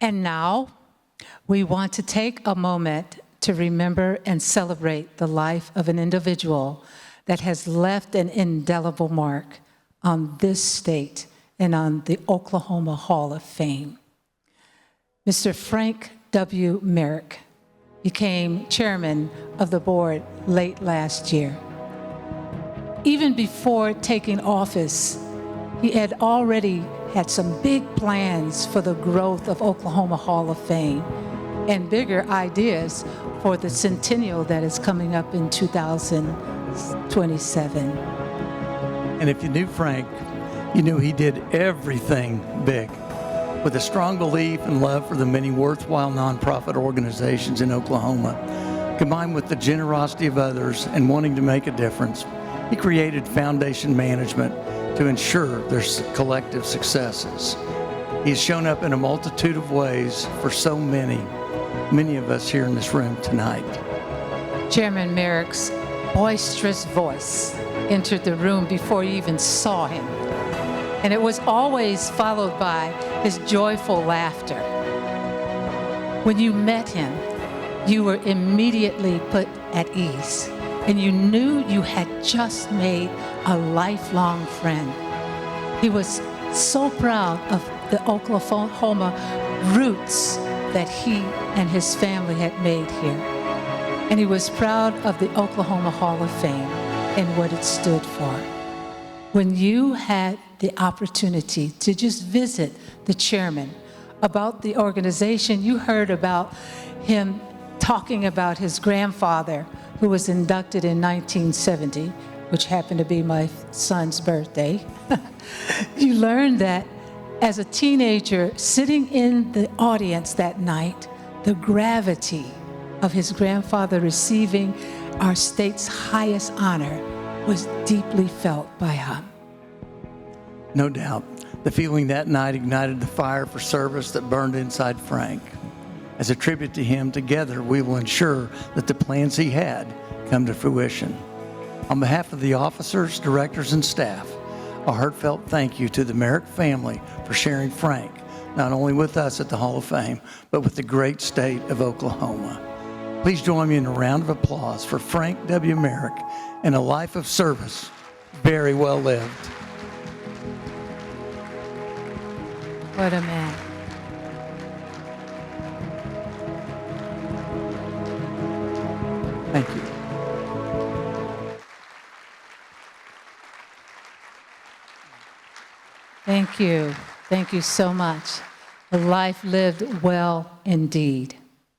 And now, we want to take a moment to remember and celebrate the life of an individual that has left an indelible mark on this state and on the Oklahoma Hall of Fame. Mr. Frank W. Merrick became chairman of the board late last year. Even before taking office, he had already had some big plans for the growth of Oklahoma Hall of Fame and bigger ideas for the centennial that is coming up in 2027. And if you knew Frank, you knew he did everything big. With a strong belief and love for the many worthwhile nonprofit organizations in Oklahoma, combined with the generosity of others and wanting to make a difference, he created Foundation Management to ensure their collective successes. He's shown up in a multitude of ways for so many of us here in this room tonight. Chairman Merrick's boisterous voice entered the room before you even saw him, and it was always followed by his joyful laughter. When you met him, you were immediately put at ease, and you knew you had just made a lifelong friend. He was so proud of the Oklahoma roots that he and his family had made here. And he was proud of the Oklahoma Hall of Fame and what it stood for. When you had the opportunity to just visit the chairman about the organization, you heard about him talking about his grandfather, who was inducted in 1970, which happened to be my son's birthday. You learned that as a teenager, sitting in the audience that night, the gravity of his grandfather receiving our state's highest honor was deeply felt by him. No doubt, the feeling that night ignited the fire for service that burned inside Frank. As a tribute to him, together we will ensure that the plans he had come to fruition. On behalf of the officers, directors, and staff, a heartfelt thank you to the Merrick family for sharing Frank, not only with us at the Hall of Fame, but with the great state of Oklahoma. Please join me in a round of applause for Frank W. Merrick and a life of service very well lived. What a man. Thank you. Thank you. Thank you so much. A life lived well indeed.